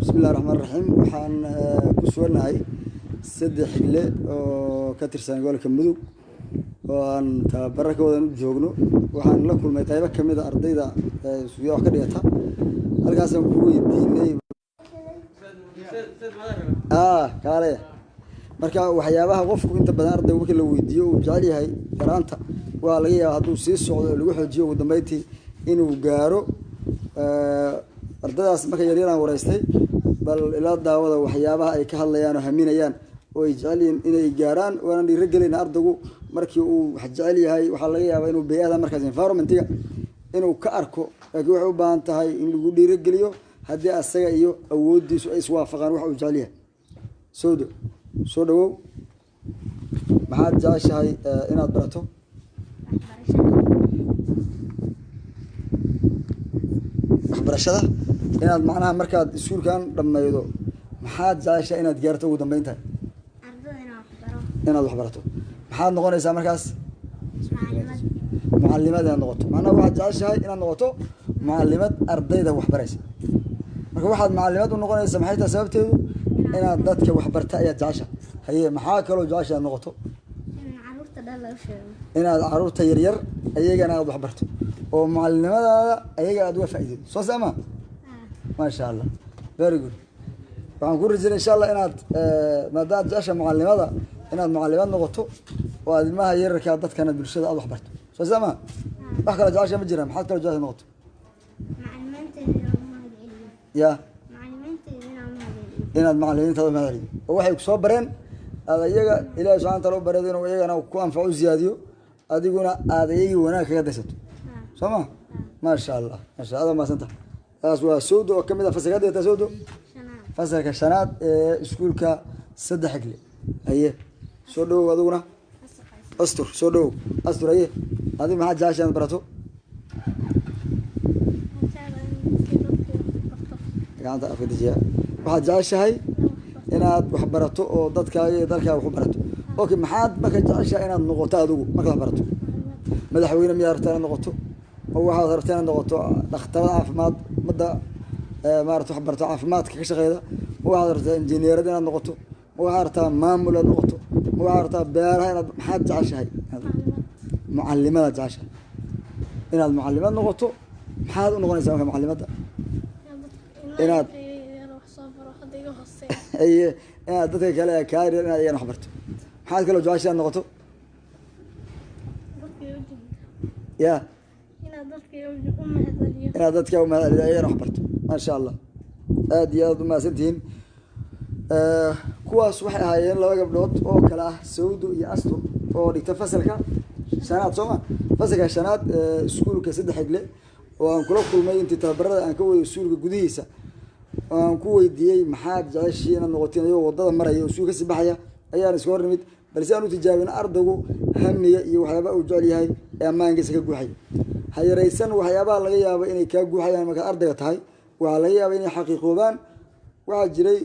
بسم الله الرحمن الرحيم. waxaan ku suganahay saddex xille oo ka tirsan gobolka Mudug oo aan tababarkooda u joogno. waxaan la kulmay qaybo kamid ah ardayda suuqa wax ka dhigata halkaas aan ku weydiinay kale marka waxyaabaha qofku inta badan ardayga markii la weydiiyo uu jecel yahay garaanta waa laga yaabaa hadduu sii socdo lagu xoojiyo ugu dambeyntii inuu gaaro ardaydaas marka yaryaraan wareystay bal ila daawada waxyaabaha ay ka hadlayaan oo haminayaan oo ay jecel yihiin inay gaaraan waana dhiirigelina ardaygu markii uu wax jecel yahay waxa laga yaabaa inuu beeyada markaas environmentiga inuu ka arko laakiin waxay u baahan tahay in lagu dhiirigeliyo haddii asaga iyo awoodiisu ay iswaafaqaan wax uu jecel yahay soo dhawow maxaad jeceshahay inaad barato waxbarashada inaad macnaha markaad iskuulkan dhammaydo maxaad jeceshahay inaad gaarto ugu dambeyntahay inaad wax barato maxaad noqonaysaa markaas mucallimad inaad noqoto macnaha waxaad jeceshahay inaad noqoto mucallimad ardayda wax baraysa marka waxaad mucallimad u noqonaysaa maxay tahay sababteedu inaad dadka wax barta ayaad jeceshahay haye maxaa kaloo jeceshahay inaad noqoto inaad caruurta yaryar ayagana aad wax barto oo mucallimadaada ayaga aad uga faa'iideyso soo sama maasha allah very good waxaan ku rajaynayaa insha allah inaad maadaama jeceshahay mucallimada inaad mucallimad noqoto oo aad ilmaha yararka dadkana bulshada aad wax barto soo sama wax kale jeceshahay ma jiraan maxaad kaloo jeceshahay noqoto ya inaad macallimiintaada u mahadceliyo oo waxay ku soo bareen aad iyaga ilaahay subxaana wataala u bareedo inuu iyagana ku anfaco u ziyaadiyo adiguna aad iyagii wanaag kaga daysato soo ma maasha allah maasha allah maasanta taas waa sawdo oo kamid ah fasalka dhigata sawdo fasalka shanaad ee iskuulka saddex xigli haye soo dhawow adiguna astur soo dhawow astur haye adiga maxaad jeceshahay inaad barato gacanta afkadijiya waxaad jeceshahay inaad wax barato oo dadkaaga iyo dalkaaga wax u barato okay maxaad marka jeceshahay inaad noqoto adigu marka wax barato madaxweyne miyaad rabtaa inaad noqoto oo waxaad rabtaa inaad noqoto dhakhtarada caafimaad madda maarata wax barato caafimaadka ka shaqeyda ma waxaad rabtaa injineerada inaad noqoto ma waxaad rabtaa maamul inaad noqoto ma waxaad rabtaa beeraha inaad maxaad jeceshahay mucallimadaad jeceshahay inaad mucallimad noqoto maxaad u noqonaysaa marka mucallimadda inaad inaad dadka kale kaari inaad iyana wax barto maxaad kaloo jeceshahay inaad noqoto ya inaad dadka u mahadceliyo iyana wax barto maasha allah aad iyo aad u mahadsantihiin kuwaas waxay ahaayeen laba gabdhood oo kale ah sawdo iyo astur oo dhigta fasalka shanaad sooma fasalka shanaad iskuulka saddex xigle oo aan kula kulmay intii tababarada aan ka wado iskuulka gudihiisa oo aan ku weydiiyey maxaad jeceshiin inaad noqotiin ayagoo wadada maraya oo iskuulka kasii baxaya ayaan iska hor nimid balse aan u tijaabin ardaygu hamiga iyo waxyaabaha uu jecel yahay ee ammaankiisa ka guuxaya ha yaraysan waxyaabaha laga yaabo inay kaa guuxayaan markaad ardayga tahay waxaa laga yaaba inay xaqiiqoobaan waxaa jiray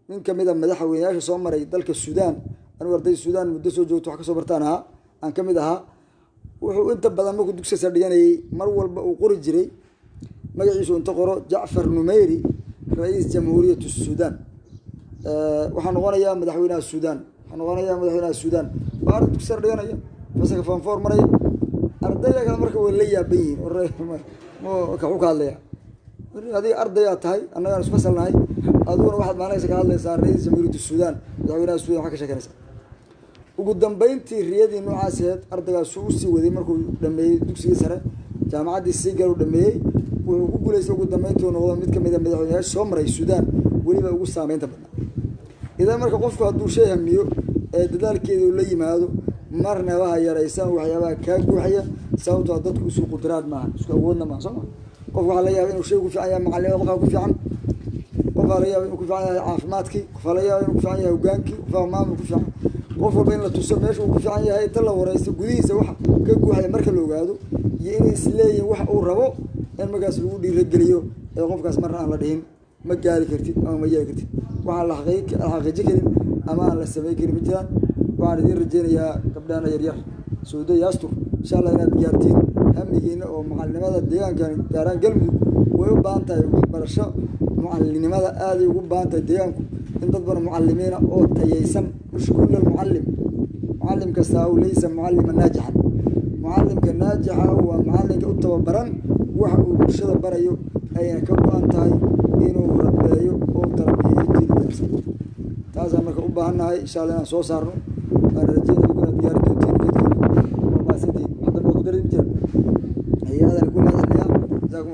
nin kamid a madaxweynayaasha soo maray dalka suudaan anigu arday suudaan muddo soo joogto wax kasoo bartaan ahaa aan kamid ahaa wuxuu inta badan markuu dugsiga dhiganayay mar walba uu qori jiray magaciisu inta qoro Jacfar Numeyri رئيس جمهورية السودان waxaan noqonayaa madaxweynaha Suudaan baardu kusar dhiganaya fasalka fanfoor maray ardayda kale marka way la yaabayeen oo ka xog hadlaya hadii ardayda tahay annaga isku fasalnahay aduna waxaad maalinaysa ka hadlaysaa ra'iis jamhuuriyadda Suudaan madaxweynaha Suudaan waxa ka sheekanaysa ugu dambeyntii riyadii noocaasheed ardaygaas uu sii waday markuu dhameeyay dugsiga sare jaamacadii sii gaar u dhameeyay wuxuu ku guuleystay ugu dambeyntii noqdo mid kamid ah madaxweynayaasha soo maray Suudaan waliba ugu saameynta badan idan marka qofku hadduu shay hamiyo ee dadaalkeedu la yimaado marna waxa yaraysan waxyaabaha ka guuxaya sababtoo ah dadku isku qudraad maaha isku awoodna maaha soo qof waxa la yaabaa inuu shay ku fiican yahay macallimada qofka ku fiican qof la yaabaa inuu ku fiican yahay caafimaadkii qof la yaabaa inuu ku fiican yahay hogaankii qof maamul ku fiican qof walba in la tuso meesha uu ku fiican yahay inta la wareysto gudihiisa waxa ka guuxaya marka la ogaado iyo inay isleeyihiin wax uu rabo in magaas lagu dhiirigeliyo ee qofkaas marna aan la dhihin ma gaari kartid ama ma yeeli kartid waxa la xaqiijin karin ama aan la sameyn karin ma jiraan waxaan idin rajeynayaa gabdhaha yaryar sawdo iyo astur insha allah inaad gaartiin hamigiina oo macallinimada deegaankan gaaraan galmudug way u baahan tahay waxbarasho mucallinimada aad ay ugu baahan tahay deegaanku in dad badan mucallimiina oo tayaysan mush kulla mucallim mucallim kasta uu leeyahay mucallima naajixa mucallimka naajixa waa mucallinka u tababaran waxa uu bulshada barayo ayna ka go'an tahay inuu rabeeyo oo tarbiyeeyo jiilkiisa taas marka u baahannahay insha allah inaan soo saarno aan rajeynayno inaad gaari doontiin